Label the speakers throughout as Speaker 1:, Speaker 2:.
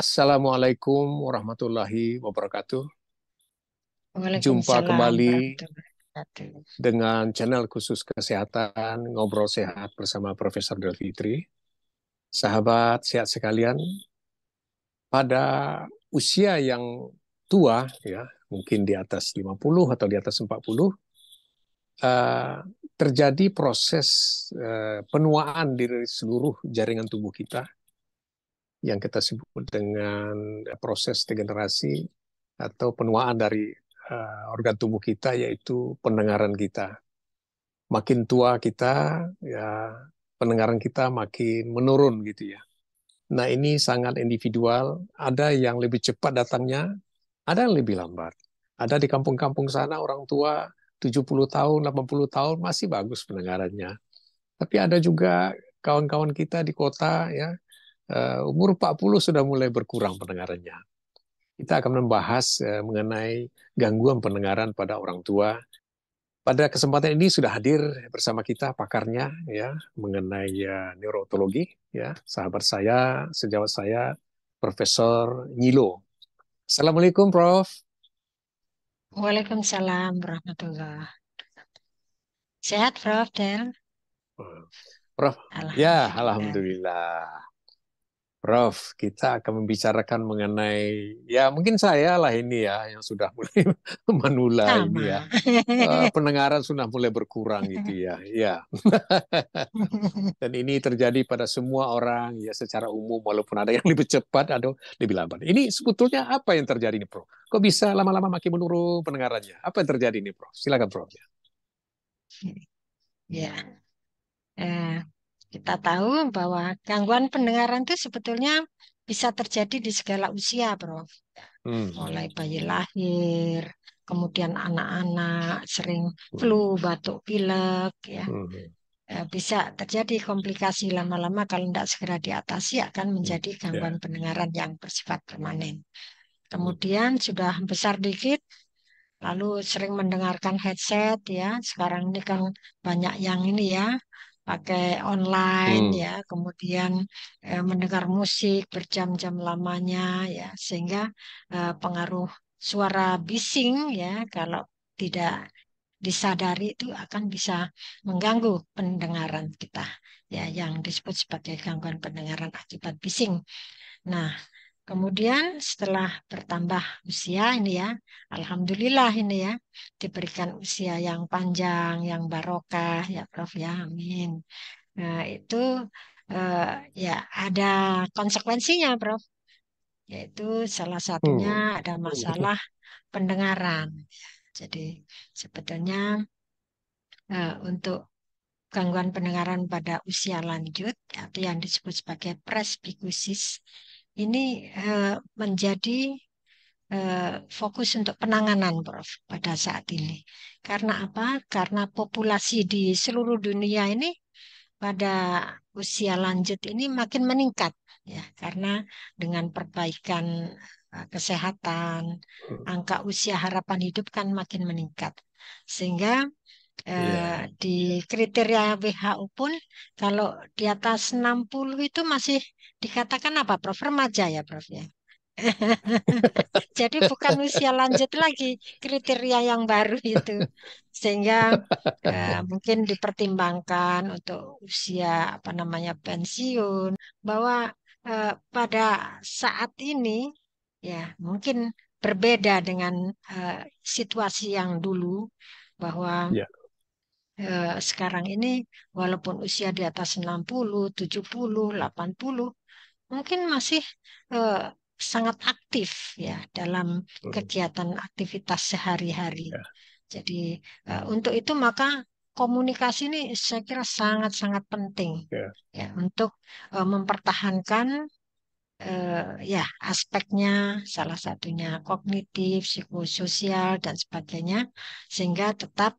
Speaker 1: Assalamualaikum warahmatullahi wabarakatuh. Jumpa
Speaker 2: Waalaikumsalam
Speaker 1: kembali
Speaker 2: warahmatullahi wabarakatuh.
Speaker 1: dengan channel khusus kesehatan Ngobrol Sehat bersama Profesor Del Fitri. Sahabat sehat sekalian, pada usia yang tua, ya, mungkin di atas 50 atau di atas 40, eh, terjadi proses penuaan dari seluruh jaringan tubuh kita yang kita sebut dengan proses degenerasi atau penuaan dari organ tubuh kita, yaitu pendengaran kita. Makin tua kita, ya pendengaran kita makin menurun gitu ya. Nah, ini sangat individual. Ada yang lebih cepat datangnya, ada yang lebih lambat. Ada di kampung-kampung sana orang tua 70 tahun, 80 tahun masih bagus pendengarannya. Tapi ada juga kawan-kawan kita di kota ya, umur 40 sudah mulai berkurang pendengarannya. Kita akan membahas mengenai gangguan pendengaran pada orang tua. Pada kesempatan ini sudah hadir bersama kita pakarnya ya mengenai neurologi ya, sahabat saya, sejawat saya, Profesor Nyilo. Assalamualaikum, Prof.
Speaker 2: Waalaikumsalam warahmatullahi wabarakatuh. Sehat, Prof. Del?
Speaker 1: Prof, ya
Speaker 2: Alhamdulillah.
Speaker 1: Alhamdulillah. Prof, kita akan membicarakan mengenai, ya mungkin saya lah ini ya, yang sudah mulai manula ini ya.
Speaker 2: Sama.
Speaker 1: Pendengaran sudah mulai berkurang gitu ya. Ya. Dan ini terjadi pada semua orang ya secara umum, walaupun ada yang lebih cepat, ada lebih lambat. Ini sebetulnya apa yang terjadi nih, Prof? Kok bisa lama-lama makin menurun pendengarannya? Apa yang terjadi nih, Prof? Silakan, Prof.
Speaker 2: Ya, eh, kita tahu bahwa gangguan pendengaran itu sebetulnya bisa terjadi di segala usia, Prof.
Speaker 1: Hmm.
Speaker 2: Mulai bayi lahir, kemudian anak-anak sering flu,
Speaker 1: Hmm.
Speaker 2: batuk, pilek, ya.
Speaker 1: Hmm.
Speaker 2: Bisa terjadi komplikasi lama-lama kalau tidak segera diatasi akan
Speaker 1: Hmm.
Speaker 2: menjadi gangguan
Speaker 1: Ya.
Speaker 2: pendengaran yang bersifat permanen.
Speaker 1: Hmm.
Speaker 2: Kemudian sudah besar dikit, lalu sering mendengarkan headset ya. Sekarang ini kan banyak yang ini ya, pakai online
Speaker 1: Hmm.
Speaker 2: ya, kemudian mendengar musik berjam-jam lamanya ya, sehingga pengaruh suara bising ya kalau tidak disadari itu akan bisa mengganggu pendengaran kita ya yang disebut sebagai gangguan pendengaran akibat bising. Nah, kemudian setelah bertambah usia ini ya, alhamdulillah ini ya diberikan usia yang panjang, yang barokah ya Prof ya, amin. Nah, itu eh, ya ada konsekuensinya Prof, yaitu salah satunya
Speaker 1: Hmm.
Speaker 2: ada masalah pendengaran. Jadi sebetulnya untuk gangguan pendengaran pada usia lanjut atau yang disebut sebagai presbikusis ini menjadi fokus untuk penanganan, Prof, pada saat ini. Karena apa? Karena populasi di seluruh dunia ini pada usia lanjut ini makin meningkat, ya. Karena dengan perbaikan kesehatan, angka usia harapan hidup kan makin meningkat. Sehingga
Speaker 1: Iya.
Speaker 2: di kriteria WHO pun kalau di atas 60 itu masih dikatakan apa, Prof? Remaja ya, Prof ya. Jadi bukan usia lanjut lagi kriteria yang baru itu. Sehingga mungkin dipertimbangkan untuk usia apa namanya pensiun bahwa pada saat ini ya mungkin berbeda dengan eh, situasi yang dulu bahwa
Speaker 1: Ya.
Speaker 2: sekarang ini walaupun usia di atas 60, 70, 80 mungkin masih eh, sangat aktif ya dalam
Speaker 1: Hmm.
Speaker 2: kegiatan aktivitas sehari-hari.
Speaker 1: Ya.
Speaker 2: Jadi untuk itu maka komunikasi ini saya kira sangat-sangat penting
Speaker 1: Ya.
Speaker 2: ya untuk mempertahankan ya aspeknya salah satunya kognitif, psikososial dan sebagainya sehingga tetap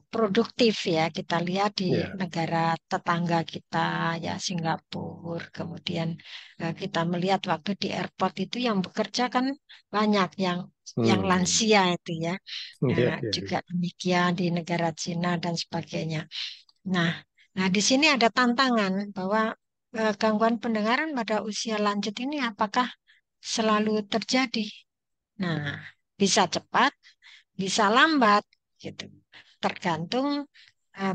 Speaker 2: produktif ya kita lihat di
Speaker 1: Ya.
Speaker 2: negara tetangga kita ya Singapura kemudian kita melihat waktu di airport itu yang bekerja kan banyak yang
Speaker 1: Hmm.
Speaker 2: lansia itu ya.
Speaker 1: Ya. Ya.
Speaker 2: Juga demikian di negara Cina dan sebagainya. Nah, nah di sini ada tantangan bahwa gangguan pendengaran pada usia lanjut ini apakah selalu terjadi? Nah, bisa cepat, bisa lambat, gitu. Tergantung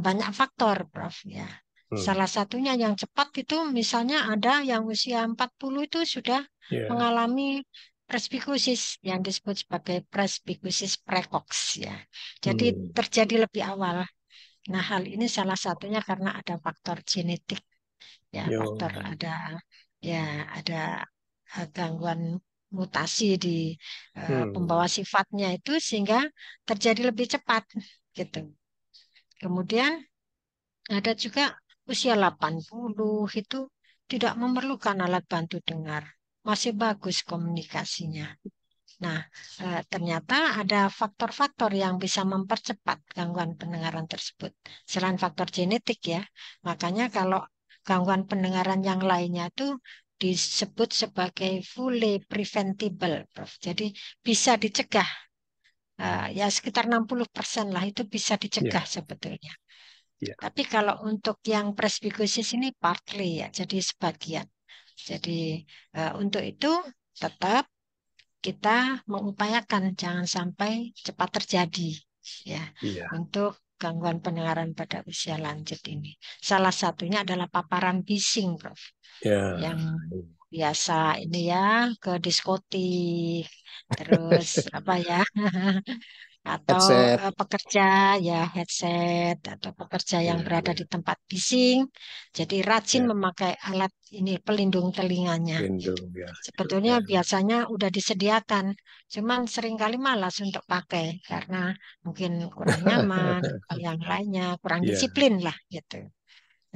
Speaker 2: banyak faktor, Prof. Ya.
Speaker 1: Hmm.
Speaker 2: Salah satunya yang cepat itu misalnya ada yang usia 40 itu sudah
Speaker 1: Ya.
Speaker 2: mengalami presbikusis yang disebut sebagai presbikusis precox ya. Jadi
Speaker 1: Hmm.
Speaker 2: terjadi lebih awal. Nah, hal ini salah satunya karena ada faktor genetik ya,
Speaker 1: Yo.
Speaker 2: faktor ya ada gangguan mutasi di pembawa
Speaker 1: Hmm.
Speaker 2: sifatnya itu sehingga terjadi lebih cepat gitu. Kemudian ada juga usia 80 itu tidak memerlukan alat bantu dengar. Masih bagus komunikasinya. Nah, ternyata ada faktor-faktor yang bisa mempercepat gangguan pendengaran tersebut. Selain faktor genetik ya. Makanya kalau gangguan pendengaran yang lainnya itu disebut sebagai fully preventable, Prof. Jadi bisa dicegah. Ya sekitar 60% lah itu bisa dicegah
Speaker 1: Ya.
Speaker 2: sebetulnya.
Speaker 1: Ya.
Speaker 2: Tapi kalau untuk yang presbikusis ini partly ya, jadi sebagian. Jadi untuk itu tetap kita mengupayakan jangan sampai cepat terjadi ya
Speaker 1: Iya.
Speaker 2: untuk gangguan pendengaran pada usia lanjut ini. Salah satunya adalah paparan bising, Prof.
Speaker 1: Ya.
Speaker 2: Yang biasa ini ya ke diskotik, terus apa ya, atau
Speaker 1: Headset.
Speaker 2: pekerja ya headset atau pekerja yang
Speaker 1: Ya.
Speaker 2: berada di
Speaker 1: Ya.
Speaker 2: tempat bising, jadi rajin
Speaker 1: Ya.
Speaker 2: memakai alat ini pelindung telinganya.
Speaker 1: Lindung. Ya.
Speaker 2: Sebetulnya
Speaker 1: Ya.
Speaker 2: biasanya udah disediakan, cuman seringkali malas untuk pakai karena mungkin kurang nyaman atau yang lainnya, kurang
Speaker 1: Ya.
Speaker 2: disiplin lah gitu.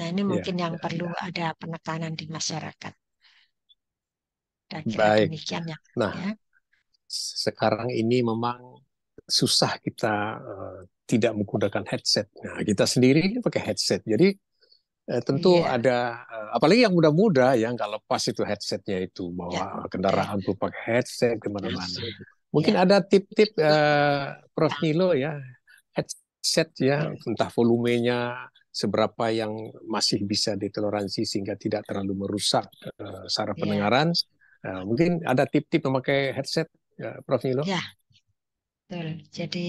Speaker 2: Nah, ini
Speaker 1: Ya.
Speaker 2: mungkin yang
Speaker 1: Ya.
Speaker 2: perlu
Speaker 1: Ya.
Speaker 2: ada penekanan di masyarakat. Dan kira
Speaker 1: Baik.
Speaker 2: demikian ya,
Speaker 1: Nah,
Speaker 2: ya.
Speaker 1: sekarang ini memang susah kita tidak menggunakan headset. Nah, kita sendiri ini pakai headset. Jadi tentu
Speaker 2: Iya,
Speaker 1: ada, apalagi yang muda-muda yang nggak lepas itu headsetnya itu,
Speaker 2: ya,
Speaker 1: bawa
Speaker 2: betul.
Speaker 1: kendaraan tuh pakai headset kemana-mana. Mungkin
Speaker 2: Ya,
Speaker 1: ada tip-tip Prof. Nilo ya, headset ya, entah volumenya seberapa yang masih bisa ditoleransi sehingga tidak terlalu merusak saraf
Speaker 2: ya,
Speaker 1: pendengaran. Mungkin ada tip-tip memakai headset, Prof. Nilo?
Speaker 2: ya, betul. Jadi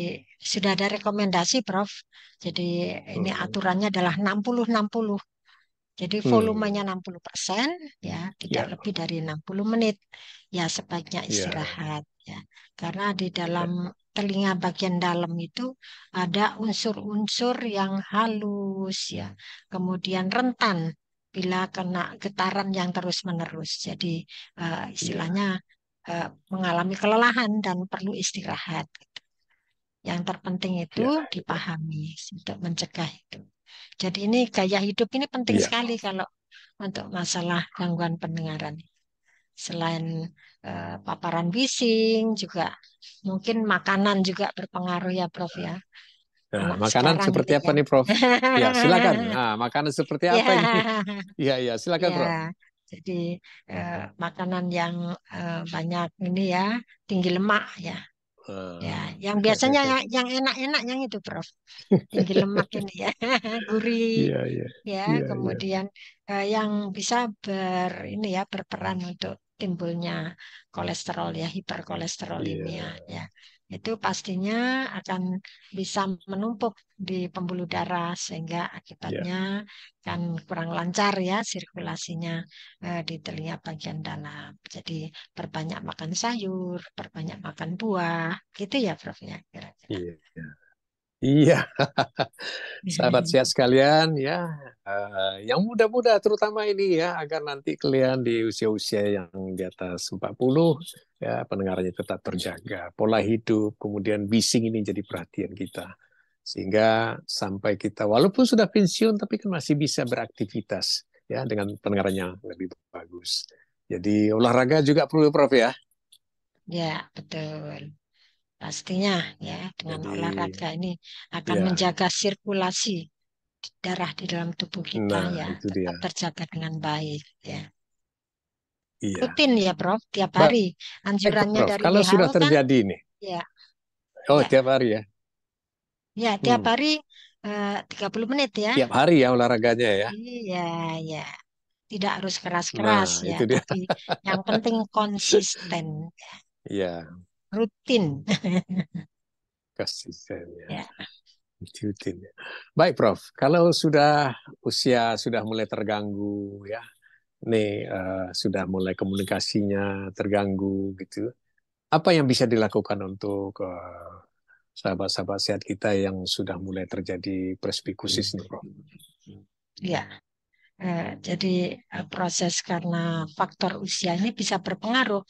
Speaker 2: sudah ada rekomendasi, Prof. Jadi ini
Speaker 1: Hmm.
Speaker 2: aturannya adalah 60-60. Jadi volumenya
Speaker 1: Hmm.
Speaker 2: 60%, ya, tidak
Speaker 1: Ya,
Speaker 2: lebih dari 60 menit. Ya, sebaiknya
Speaker 1: ya,
Speaker 2: istirahat ya. Karena di dalam
Speaker 1: ya,
Speaker 2: telinga bagian dalam itu ada unsur-unsur yang halus ya. Kemudian rentan bila kena getaran yang terus-menerus. Jadi
Speaker 1: ya,
Speaker 2: istilahnya mengalami kelelahan dan perlu istirahat. Yang terpenting itu
Speaker 1: ya,
Speaker 2: dipahami untuk mencegah itu. Jadi ini gaya hidup ini penting
Speaker 1: ya.
Speaker 2: sekali kalau untuk masalah gangguan pendengaran. Selain paparan bising juga mungkin makanan juga berpengaruh ya Prof ya.
Speaker 1: Nah,
Speaker 2: Anak
Speaker 1: makanan
Speaker 2: sekarang
Speaker 1: seperti
Speaker 2: ini
Speaker 1: apa
Speaker 2: ya.
Speaker 1: nih, Prof? Ya, silakan. Nah, makanan seperti apa ini?
Speaker 2: Ya,
Speaker 1: Iya, iya, silakan,
Speaker 2: ya.
Speaker 1: Prof.
Speaker 2: Jadi makanan yang banyak ini ya, tinggi lemak ya. Ya,
Speaker 1: Eh,
Speaker 2: yang biasanya yang enak-enak yang itu Prof. Tinggi lemak ini ya, gurih
Speaker 1: Iya, iya,
Speaker 2: ya,
Speaker 1: iya, iya,
Speaker 2: kemudian yang bisa ini ya berperan untuk timbulnya kolesterol ya, hiperkolesterolemia
Speaker 1: iya,
Speaker 2: ya. Itu pastinya akan bisa menumpuk di pembuluh darah sehingga
Speaker 1: iya,
Speaker 2: akibatnya kan kurang lancar ya sirkulasinya di telinga bagian dalam. Jadi perbanyak makan sayur, perbanyak makan buah, gitu ya Prof ya kira-kira.
Speaker 1: iya. Iya, sahabat sehat sekalian ya, yang muda-muda terutama ini ya, agar nanti kalian di usia-usia yang di atas 40 ya pendengarannya tetap terjaga, pola hidup, kemudian bising ini jadi perhatian kita. Sehingga sampai kita walaupun sudah pensiun tapi kan masih bisa beraktivitas ya dengan pendengaran yang lebih bagus. Jadi olahraga juga perlu Prof ya.
Speaker 2: Ya, betul. Pastinya ya, dengan
Speaker 1: Jadi
Speaker 2: olahraga ini akan
Speaker 1: ya,
Speaker 2: menjaga sirkulasi darah di dalam tubuh kita
Speaker 1: nah
Speaker 2: ya
Speaker 1: itu dia.
Speaker 2: tetap terjaga dengan baik ya.
Speaker 1: Iya.
Speaker 2: Rutin ya, Prof, tiap
Speaker 1: Baik
Speaker 2: hari. Anjurannya
Speaker 1: Prof,
Speaker 2: dari
Speaker 1: kalau sudah
Speaker 2: WHO kan
Speaker 1: terjadi nih,
Speaker 2: ya,
Speaker 1: oh
Speaker 2: ya,
Speaker 1: tiap hari ya.
Speaker 2: ya tiap
Speaker 1: Hmm.
Speaker 2: hari 30 menit ya.
Speaker 1: Tiap hari ya olahraganya ya.
Speaker 2: Iya, ya. tidak harus keras-keras
Speaker 1: Nah,
Speaker 2: ya,
Speaker 1: itu dia.
Speaker 2: tapi yang penting konsisten,
Speaker 1: Ya,
Speaker 2: rutin.
Speaker 1: konsisten ya.
Speaker 2: Ya,
Speaker 1: Rutin ya. Baik, Prof. Kalau sudah usia sudah mulai terganggu ya, nih sudah mulai komunikasinya terganggu gitu. Apa yang bisa dilakukan untuk sahabat-sahabat sehat kita yang sudah mulai terjadi presbikusis nih, Prof?
Speaker 2: ya. Jadi proses karena faktor usia ini bisa berpengaruh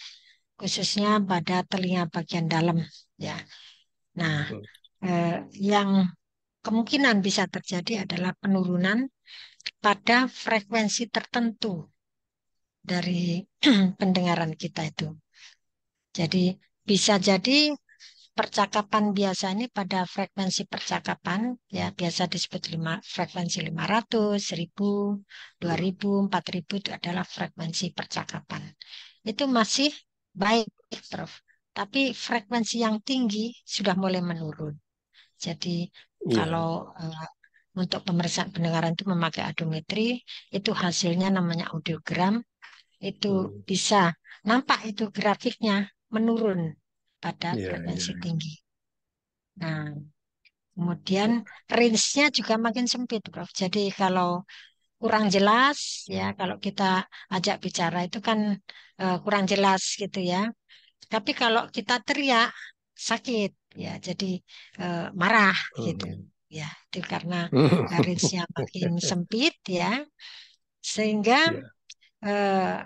Speaker 2: khususnya pada telinga bagian dalam ya. Nah,
Speaker 1: Hmm.
Speaker 2: yang kemungkinan bisa terjadi adalah penurunan pada frekuensi tertentu dari pendengaran kita itu. Jadi bisa jadi percakapan biasa ini pada frekuensi percakapan ya biasa disebut frekuensi 500, 1000, 2000, 4000 itu adalah frekuensi percakapan. Itu masih baik, Prof. Tapi frekuensi yang tinggi sudah mulai menurun. Jadi
Speaker 1: Iya.
Speaker 2: kalau untuk pemeriksaan pendengaran itu memakai audiometri, itu hasilnya namanya audiogram, itu
Speaker 1: Hmm.
Speaker 2: bisa nampak itu grafiknya menurun pada
Speaker 1: Iya, iya.
Speaker 2: frekuensi tinggi. Nah, kemudian range-nya juga makin sempit, Prof. Jadi kalau kurang jelas, ya kalau kita ajak bicara itu kan kurang jelas gitu ya. Tapi kalau kita teriak, sakit, ya jadi marah gitu.
Speaker 1: Hmm.
Speaker 2: Ya, itu karena range-nya makin sempit ya, sehingga
Speaker 1: Iya,
Speaker 2: eh,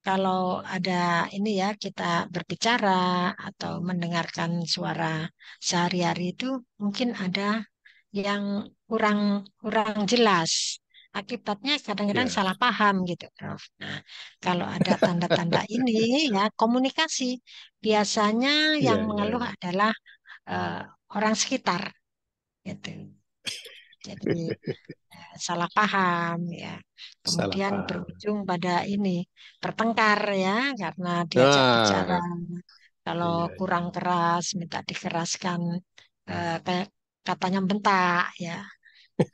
Speaker 2: kalau ada ini ya kita berbicara atau mendengarkan suara sehari-hari itu mungkin ada yang kurang kurang jelas. Akibatnya kadang-kadang
Speaker 1: iya.
Speaker 2: salah paham gitu, Prof. Nah, kalau ada tanda-tanda ini ya komunikasi biasanya
Speaker 1: Iya,
Speaker 2: yang
Speaker 1: iya,
Speaker 2: mengeluh
Speaker 1: iya.
Speaker 2: adalah eh, orang sekitar gitu. Jadi salah paham ya.
Speaker 1: Salah
Speaker 2: Kemudian
Speaker 1: paham.
Speaker 2: berujung pada ini bertengkar ya karena diajak bicara.
Speaker 1: Nah,
Speaker 2: Kalau
Speaker 1: iya, iya.
Speaker 2: kurang keras minta dikeraskan kayak katanya bentak ya,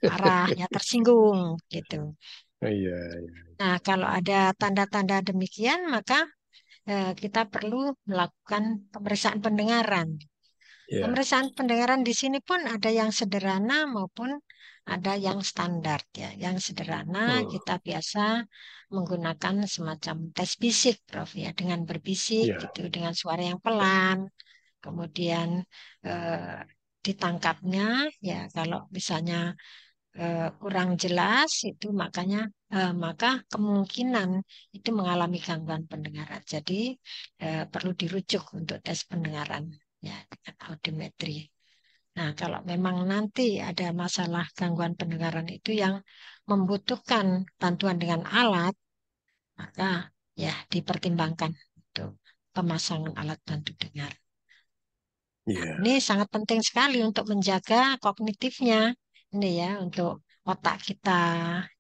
Speaker 2: marah ya tersinggung gitu.
Speaker 1: Iya, iya.
Speaker 2: Nah, kalau ada tanda-tanda demikian maka kita perlu melakukan pemeriksaan pendengaran.
Speaker 1: Iya.
Speaker 2: Pemeriksaan pendengaran di sini pun ada yang sederhana maupun ada yang standar ya. Yang sederhana
Speaker 1: Hmm.
Speaker 2: kita biasa menggunakan semacam tes bisik, Prof ya, dengan berbisik
Speaker 1: Iya,
Speaker 2: gitu, dengan suara yang pelan. Kemudian eh, ditangkapnya ya kalau misalnya kurang jelas itu maka kemungkinan itu mengalami gangguan pendengaran. Jadi perlu dirujuk untuk tes pendengaran ya dengan audiometri. Nah, kalau memang nanti ada masalah gangguan pendengaran itu yang membutuhkan bantuan dengan alat, maka ya dipertimbangkan untuk pemasangan alat bantu dengar. Nah,
Speaker 1: iya,
Speaker 2: ini sangat penting sekali untuk menjaga kognitifnya, ini ya untuk otak kita,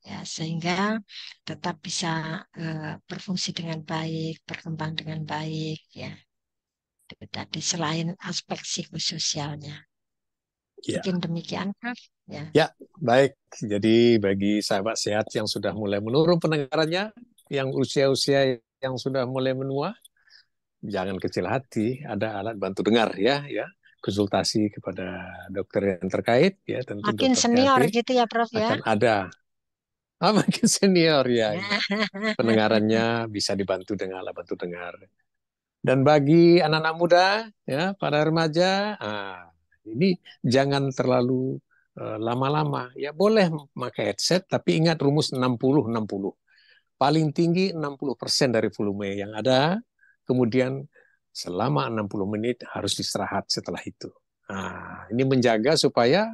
Speaker 2: ya sehingga tetap bisa berfungsi dengan baik, berkembang dengan baik, ya. Itu tadi selain aspek psikososialnya.
Speaker 1: iya.
Speaker 2: Mungkin demikian, Prof. Ya,
Speaker 1: Ya, baik. Jadi bagi sahabat sehat yang sudah mulai menurun pendengarannya, yang usia-usia yang sudah mulai menua, jangan kecil hati. Ada alat bantu dengar ya, ya. Konsultasi kepada dokter yang terkait, ya tentu
Speaker 2: makin
Speaker 1: dokter
Speaker 2: senior
Speaker 1: THT
Speaker 2: gitu ya, Prof ya.
Speaker 1: akan ada. Ah, makin senior ya, ya.
Speaker 2: Ya.
Speaker 1: Pendengarannya bisa dibantu dengan alat bantu dengar. Dan bagi anak-anak muda, ya, para remaja, ini jangan terlalu lama-lama. Ya boleh pakai headset, tapi ingat rumus 60-60. Paling tinggi 60% dari volume yang ada, kemudian selama 60 menit harus istirahat setelah itu. Nah, ini menjaga supaya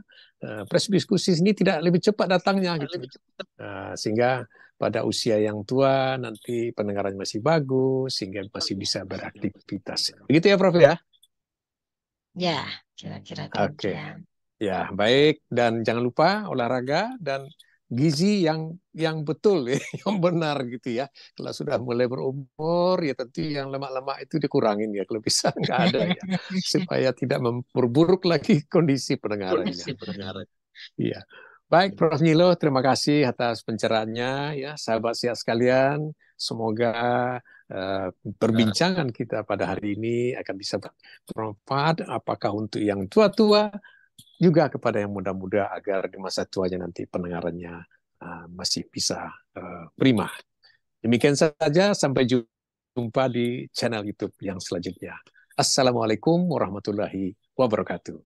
Speaker 1: presbiskusis ini tidak lebih cepat datangnya gitu. Sehingga pada usia yang tua nanti pendengaran masih bagus sehingga masih bisa beraktivitas. Begitu ya Prof ya?
Speaker 2: Ya, kira-kira
Speaker 1: Oke.
Speaker 2: demikian.
Speaker 1: Ya, baik dan jangan lupa olahraga dan gizi yang betul ya, yang benar gitu ya. Kalau sudah mulai berumur ya tentu yang lemak-lemak itu dikurangin ya kalau bisa nggak ada ya supaya tidak memperburuk lagi kondisi pendengarannya. Iya. Baik, Prof. Nilo, terima kasih atas pencerahannya ya, sahabat sehat sekalian. Semoga perbincangan kita pada hari ini akan bisa bermanfaat, apakah untuk yang tua-tua, juga kepada yang muda-muda, agar di masa tuanya nanti pendengarannya masih bisa prima. Demikian saja, sampai jumpa di channel YouTube yang selanjutnya. Assalamualaikum warahmatullahi wabarakatuh.